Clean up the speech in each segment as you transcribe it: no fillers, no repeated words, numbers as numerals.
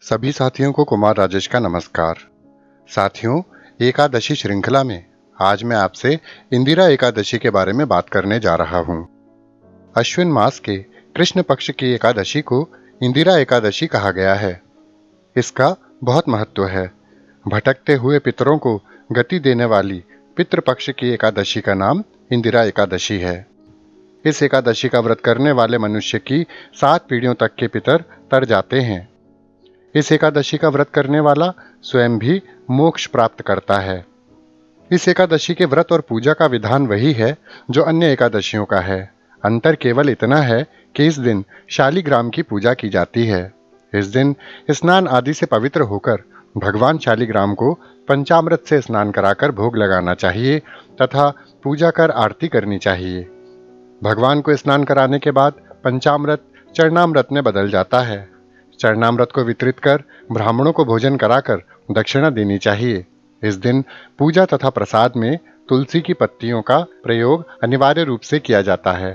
सभी साथियों को कुमार राजेश का नमस्कार। साथियों, एकादशी श्रृंखला में आज मैं आपसे इंदिरा एकादशी के बारे में बात करने जा रहा हूँ। अश्विन मास के कृष्ण पक्ष की एकादशी को इंदिरा एकादशी कहा गया है। इसका बहुत महत्व है। भटकते हुए पितरों को गति देने वाली पितृपक्ष की एकादशी का नाम इंदिरा एकादशी है। इस एकादशी का व्रत करने वाले मनुष्य की 7 पीढ़ियों तक के पितर तर जाते हैं। इस एकादशी का व्रत करने वाला स्वयं भी मोक्ष प्राप्त करता है। इस एकादशी के व्रत और पूजा का विधान वही है जो अन्य एकादशियों का है। अंतर केवल इतना है कि इस दिन शालिग्राम की पूजा की जाती है। इस दिन स्नान आदि से पवित्र होकर भगवान शालिग्राम को पंचामृत से स्नान कराकर भोग लगाना चाहिए तथा पूजा कर आरती करनी चाहिए। भगवान को स्नान कराने के बाद पंचामृत चरणामृत में बदल जाता है। चरणामृत को वितरित कर ब्राह्मणों को भोजन कराकर दक्षिणा देनी चाहिए। इस दिन पूजा तथा प्रसाद में तुलसी की पत्तियों का प्रयोग अनिवार्य रूप से किया जाता है।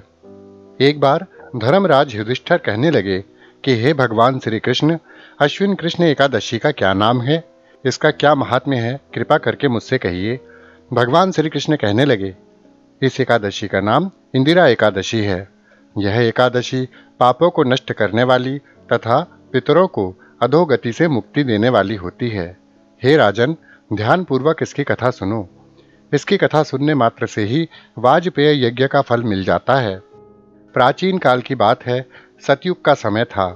एक बार धर्मराज युधिष्ठिर कहने लगे कि हे भगवान श्री कृष्ण, अश्विन कृष्ण एकादशी का क्या नाम है, इसका क्या महात्म्य है, कृपा करके मुझसे कहिए। भगवान श्री कृष्ण कहने लगे, इस एकादशी का नाम इंदिरा एकादशी है। यह एकादशी पापों को नष्ट करने वाली तथा पितरों को अधोगति से मुक्ति देने वाली होती है। हे राजन, ध्यान पूर्वक इसकी कथा सुनो। इसकी कथा सुनने मात्र से ही वाजपेय यज्ञ का फल मिल जाता है। प्राचीन काल की बात है, सतयुग का समय था।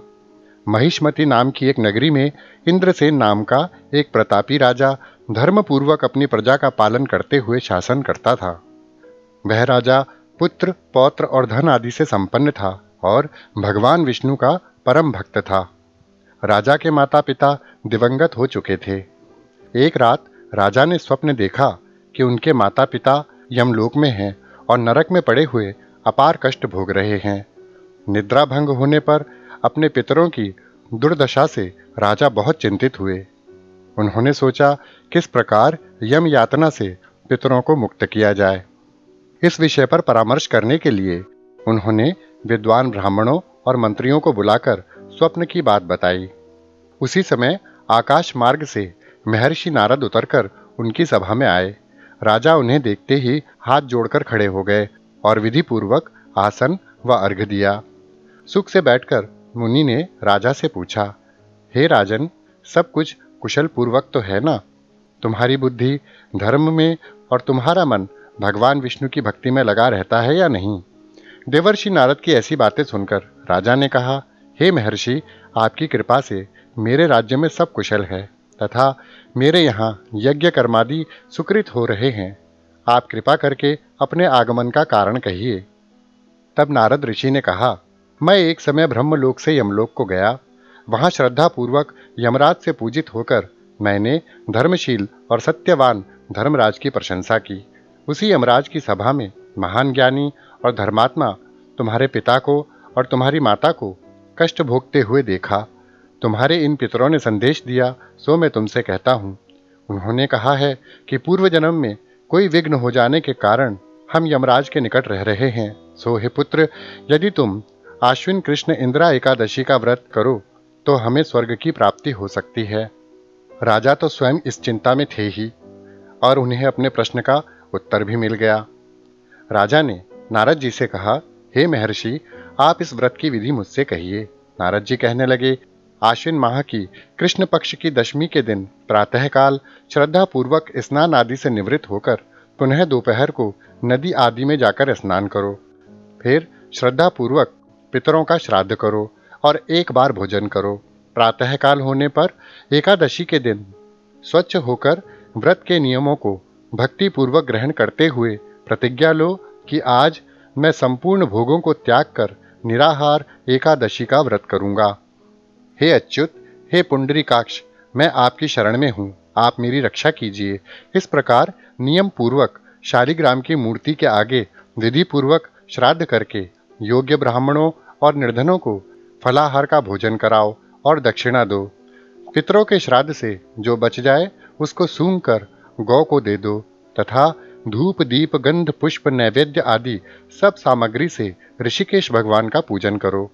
महिष्मति नाम की एक नगरी में इंद्रसेन नाम का एक प्रतापी राजा धर्मपूर्वक अपनी प्रजा का पालन करते हुए शासन करता था। वह राजा पुत्र, पौत्र और धन आदि से संपन्न था और भगवान विष्णु का परम भक्त था। राजा के माता पिता दिवंगत हो चुके थे। एक रात राजा ने स्वप्न देखा कि उनके माता पिता यमलोक में हैं और नरक में पड़े हुए अपार कष्ट भोग रहे हैं। निद्रा भंग होने पर अपने पितरों की दुर्दशा से राजा बहुत चिंतित हुए। उन्होंने सोचा किस प्रकार यम यातना से पितरों को मुक्त किया जाए। इस विषय पर परामर्श करने के लिए उन्होंने विद्वान ब्राह्मणों और मंत्रियों को बुलाकर स्वप्न की बात बताई। उसी समय आकाश मार्ग से महर्षि नारद उतरकर उनकी सभा में आए। राजा उन्हें देखते ही हाथ जोड़कर खड़े हो गए और विधि पूर्वक आसन व अर्घ्य दिया। सुख से बैठकर मुनि ने राजा से पूछा, हे राजन, सब कुछ कुशल पूर्वक तो है ना? तुम्हारी बुद्धि धर्म में और तुम्हारा मन भगवान विष्णु की भक्ति में लगा रहता है या नहीं? देवर्षि नारद की ऐसी बातें सुनकर राजा ने कहा, हे महर्षि, आपकी कृपा से मेरे राज्य में सब कुशल है तथा मेरे यहाँ यज्ञ कर्मादि सुकृत हो रहे हैं। आप कृपा करके अपने आगमन का कारण कहिए। तब नारद ऋषि ने कहा, मैं एक समय ब्रह्मलोक से यमलोक को गया। वहां श्रद्धा पूर्वक यमराज से पूजित होकर मैंने धर्मशील और सत्यवान धर्मराज की प्रशंसा की। उसी यमराज की सभा में महान ज्ञानी और धर्मात्मा तुम्हारे पिता को और तुम्हारी माता को कष्ट भोगते हुए देखा। तुम्हारे इन पितरों ने संदेश दिया, सो मैं तुमसे कहता हूँ। उन्होंने कहा है कि पूर्व जन्म में कोई विघ्न हो जाने के कारण हम यमराज के निकट रह रहे हैं। सो हे पुत्र, यदि तुम आश्विन कृष्ण इंदिरा एकादशी का व्रत करो तो हमें स्वर्ग की प्राप्ति हो सकती है। राजा तो स्वयं इस चिंता में थे ही और उन्हें अपने प्रश्न का उत्तर भी मिल गया। राजा ने नारद जी से कहा, हे महर्षि, आप इस व्रत की विधि मुझसे कहिए। नारद जी कहने लगे, आश्विन माह की कृष्ण पक्ष की दशमी के दिन प्रातःकाल श्रद्धा पूर्वक स्नान आदि से निवृत्त होकर पुनः दोपहर को नदी आदि में जाकर स्नान करो। फिर श्रद्धा पूर्वक पितरों का श्राद्ध करो और एक बार भोजन करो। प्रातःकाल होने पर एकादशी के दिन स्वच्छ होकर व्रत के नियमों को भक्ति पूर्वक ग्रहण करते हुए प्रतिज्ञा लो कि आज मैं संपूर्ण भोगों को त्याग कर निराहार एकादशी का व्रत करूंगा। हे अच्युत, हे पुंडरीकाक्ष, मैं आपकी शरण में हूँ, आप मेरी रक्षा कीजिए। इस प्रकार नियम पूर्वक शालिग्राम की मूर्ति के आगे विधि पूर्वक श्राद्ध करके योग्य ब्राह्मणों और निर्धनों को फलाहार का भोजन कराओ और दक्षिणा दो। पितरों के श्राद्ध से जो बच जाए उसको सूंघ कर गौ को दे दो तथा धूप दीप गंध पुष्प नैवेद्य आदि सब सामग्री से ऋषिकेश भगवान का पूजन करो।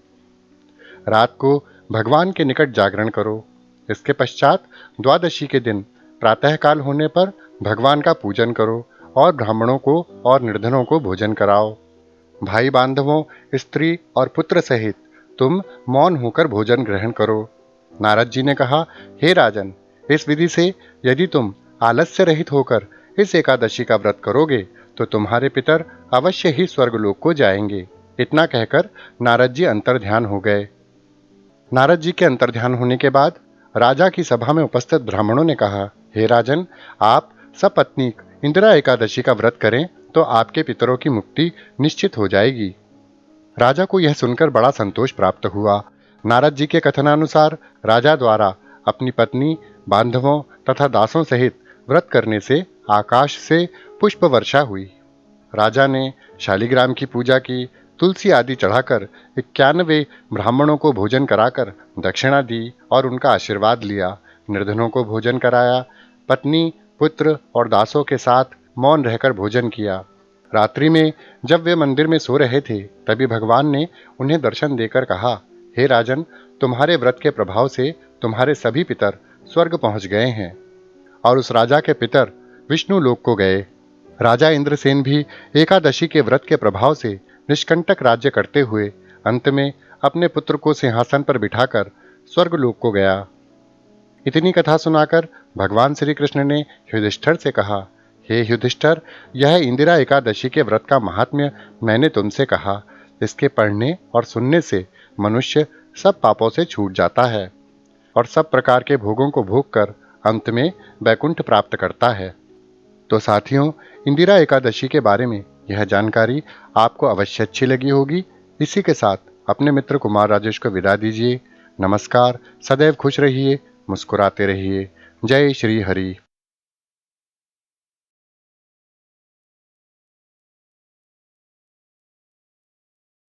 रात को भगवान के निकट जागरण करो। इसके पश्चात द्वादशी के दिन प्रातःकाल होने पर भगवान का पूजन करो और ब्राह्मणों को और निर्धनों को भोजन कराओ। भाई बांधवों, स्त्री और पुत्र सहित तुम मौन होकर भोजन ग्रहण करो। नारद जी ने कहा, हे राजन, इस विधि से यदि तुम आलस्य रहित होकर इस एकादशी का व्रत करोगे तो तुम्हारे पितर अवश्य ही स्वर्गलोक को जाएंगे। इतना कहकर नारद जी अंतर्ध्यान हो गए। नारद जी के अंतर्ध्यान होने के बाद राजा की सभा में उपस्थित ब्राह्मणों ने कहा, हे राजन, आप सपत्नीक इंदिरा एकादशी का व्रत करें तो आपके पितरों की मुक्ति निश्चित हो जाएगी। राजा को यह सुनकर बड़ा संतोष प्राप्त हुआ। नारद जी के कथनानुसार राजा द्वारा अपनी पत्नी, बांधवों तथा दासों सहित व्रत करने से आकाश से पुष्प वर्षा हुई। राजा ने शालिग्राम की पूजा की, तुलसी आदि चढ़ाकर 91 ब्राह्मणों को भोजन कराकर दक्षिणा दी और उनका आशीर्वाद लिया। निर्धनों को भोजन कराया, पत्नी, पुत्र और दासों के साथ मौन रहकर भोजन किया। रात्रि में जब वे मंदिर में सो रहे थे तभी भगवान ने उन्हें दर्शन देकर कहा, हे राजन, तुम्हारे व्रत के प्रभाव से तुम्हारे सभी पितर स्वर्ग पहुंच गए हैं। और उस राजा के पितर विष्णु लोक को गए। राजा इंद्रसेन भी एकादशी के व्रत के प्रभाव से निष्कंटक राज्य करते हुए अंत में अपने पुत्र को सिंहासन पर बिठाकर स्वर्गलोक को गया। इतनी कथा सुनाकर भगवान श्री कृष्ण ने युधिष्ठिर से कहा, हे युधिष्ठिर, यह इंदिरा एकादशी के व्रत का महात्म्य मैंने तुमसे कहा। इसके पढ़ने और सुनने से मनुष्य सब पापों से छूट जाता है और सब प्रकार के भोगों को भोग कर अंत में वैकुंठ प्राप्त करता है। तो साथियों, इंदिरा एकादशी के बारे में यह जानकारी आपको अवश्य अच्छी लगी होगी। इसी के साथ अपने मित्र कुमार राजेश को विदा दीजिए। नमस्कार, सदैव खुश रहिए, मुस्कुराते रहिए। जय श्री हरि।